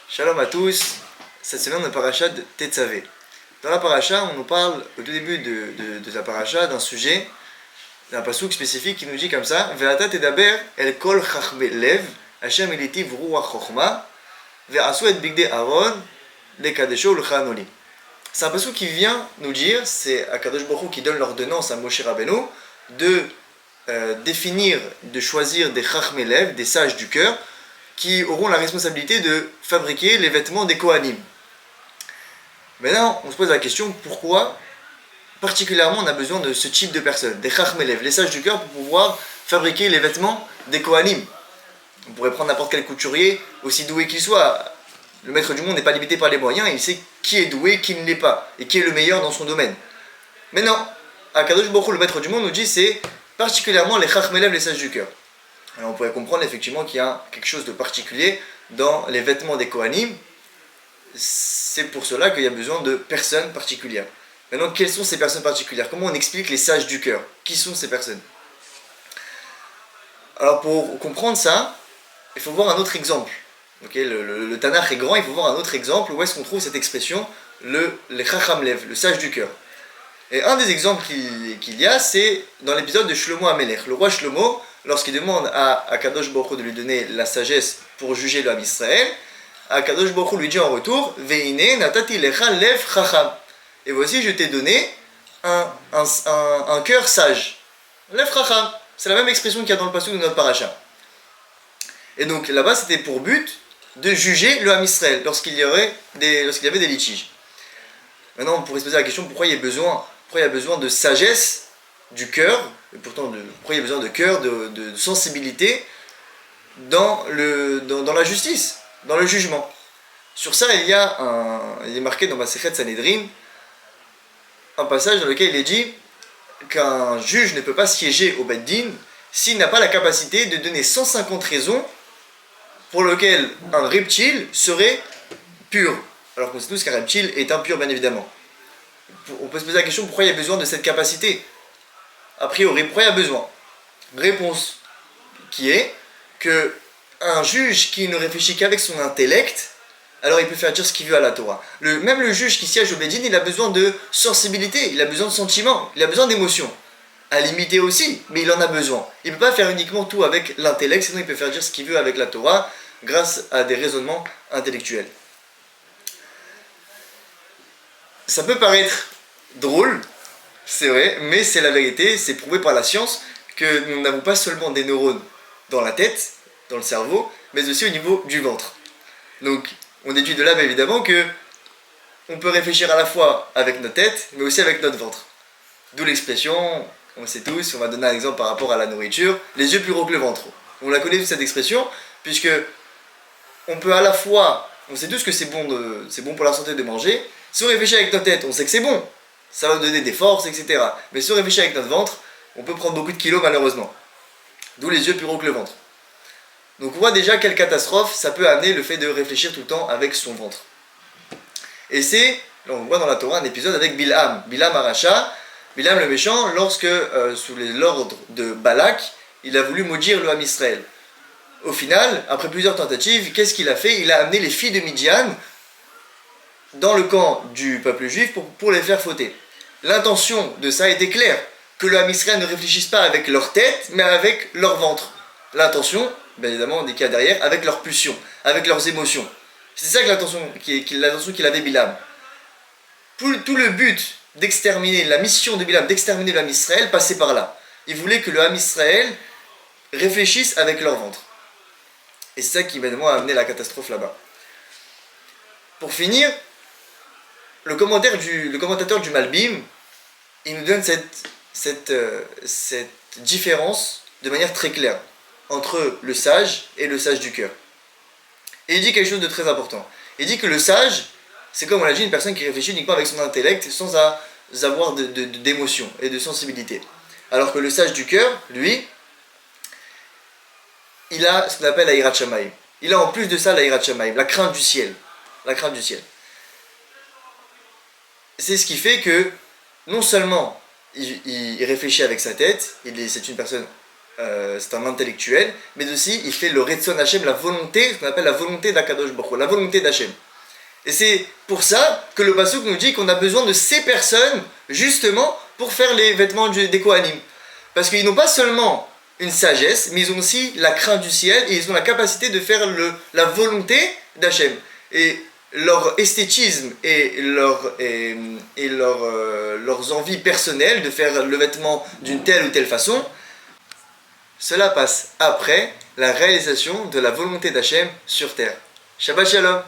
Shalom à tous, cette semaine on est paracha de Tetzavé. Dans la paracha, on nous parle au tout début de la paracha d'un sujet, d'un pasouk spécifique qui nous dit comme ça Ve'ata tedaber el kol chachme lev, Hashem elitiv ruach chochma, ve'asu et bigde Aaron, lekadesho l'chanoli. C'est un pasouk qui vient nous dire, c'est Akadosh Baruch Hu qui donne l'ordonnance à Moshe Rabbeinu de définir, de choisir des chachme lev, des sages du cœur, qui auront la responsabilité de fabriquer les vêtements des Kohanim. Maintenant, on se pose la question, pourquoi particulièrement on a besoin de ce type de personnes, des Chachmelev, les sages du cœur, pour pouvoir fabriquer les vêtements des Kohanim. On pourrait prendre n'importe quel couturier, aussi doué qu'il soit. Le maître du monde n'est pas limité par les moyens, il sait qui est doué, qui ne l'est pas, et qui est le meilleur dans son domaine. Mais non, Akadosh Baruch Hu, le maître du monde, nous dit c'est particulièrement les Chachmelev, les sages du cœur. Alors on pourrait comprendre effectivement qu'il y a quelque chose de particulier dans les vêtements des Kohanim. C'est pour cela qu'il y a besoin de personnes particulières. Maintenant, quelles sont ces personnes particulières? Comment on explique les sages du cœur? Qui sont ces personnes? Alors pour comprendre ça, il faut voir un autre exemple. Okay, le Tanakh est grand, il faut voir un autre exemple où est-ce qu'on trouve cette expression, les Chacham Lev, le sage du cœur. Et un des exemples qu'il y a, c'est dans l'épisode de Shlomo Amelech. Le roi Shlomo, lorsqu'il demande à Akadosh Baruch Hu de lui donner la sagesse pour juger le Ham Israël, Akadosh Baruch Hu lui dit en retour Veine natati lecha lev chacham. Et voici, je t'ai donné un cœur sage. Lev chacham. C'est la même expression qu'il y a dans le passage de notre paracha. Et donc là-bas, c'était pour but de juger le Ham Israël lorsqu'il y avait des litiges. Maintenant, on pourrait se poser la question pourquoi il y a besoin de sagesse du cœur, et pourtant pourquoi il y a besoin de cœur, de sensibilité dans la justice, dans le jugement. Sur ça, il est marqué dans Masechet Sanhedrin un passage dans lequel il est dit qu'un juge ne peut pas siéger au Beit Din s'il n'a pas la capacité de donner 150 raisons pour lesquelles un reptile serait pur. Alors qu'on sait tous qu'un reptile est impur, bien évidemment. On peut se poser la question pourquoi il y a besoin de cette capacité. A priori, pourquoi il y a besoin? Réponse qui est que un juge qui ne réfléchit qu'avec son intellect, alors il peut faire dire ce qu'il veut à la Torah. Même le juge qui siège au Beit Din, il a besoin de sensibilité, il a besoin de sentiments, il a besoin d'émotions. À limiter aussi, mais il en a besoin. Il ne peut pas faire uniquement tout avec l'intellect, sinon il peut faire dire ce qu'il veut avec la Torah grâce à des raisonnements intellectuels. Ça peut paraître drôle, c'est vrai, mais c'est la vérité, c'est prouvé par la science que nous n'avons pas seulement des neurones dans la tête, dans le cerveau, mais aussi au niveau du ventre. Donc, on déduit de là, bien évidemment, que on peut réfléchir à la fois avec notre tête, mais aussi avec notre ventre. D'où l'expression, on le sait tous, on va donner un exemple par rapport à la nourriture, les yeux plus gros que le ventre. On la connaît cette expression, puisque on peut à la fois, on sait tous que c'est bon pour la santé de manger. Si on réfléchit avec notre tête, on sait que c'est bon, ça va nous donner des forces, etc. Mais si on réfléchit avec notre ventre, on peut prendre beaucoup de kilos malheureusement. D'où les yeux plus gros que le ventre. Donc on voit déjà quelle catastrophe ça peut amener le fait de réfléchir tout le temps avec son ventre. Et là on voit dans la Torah un épisode avec Bilham Aracha, Bilham le méchant, lorsque sous l'ordre de Balak, il a voulu maudire le Ham Israël. Au final, après plusieurs tentatives, qu'est-ce qu'il a fait? Il a amené les filles de Midian dans le camp du peuple juif pour les faire fauter. L'intention de ça était claire, que le Ham Israël ne réfléchisse pas avec leur tête, mais avec leur ventre. L'intention, bien évidemment, dès qu'il y a derrière, avec leurs pulsions, avec leurs émotions. C'est ça que l'intention qu'il avait Bilham. Tout le but d'exterminer, la mission de Bilham d'exterminer le Ham Israël passait par là. Il voulait que le Ham Israël réfléchisse avec leur ventre. Et c'est ça qui, évidemment, a amené la catastrophe là-bas. Pour finir, le commentateur du Malbim, il nous donne cette différence de manière très claire entre le sage et le sage du cœur. Et il dit quelque chose de très important. Il dit que le sage, c'est comme on l'a dit, une personne qui réfléchit uniquement avec son intellect sans avoir d'émotion et de sensibilité. Alors que le sage du cœur, lui, il a ce qu'on appelle la Hirat Shamayim. Il a en plus de ça la Hirat Shamayim, la crainte du ciel. La crainte du ciel. C'est ce qui fait que non seulement il réfléchit avec sa tête, c'est une personne c'est un intellectuel, mais aussi il fait le Retzon Hashem, la volonté, ce qu'on appelle la volonté d'Akadosh Baruch Hu, la volonté d'Hashem. Et c'est pour ça que le Passouk nous dit qu'on a besoin de ces personnes, justement, pour faire les vêtements des Kohanim. Parce qu'ils n'ont pas seulement une sagesse, mais ils ont aussi la crainte du ciel, et ils ont la capacité de faire la volonté d'Hachem. Et leur esthétisme et leurs envies personnelles de faire le vêtement d'une telle ou telle façon, cela passe après la réalisation de la volonté d'Hachem sur terre. Shabbat Shalom.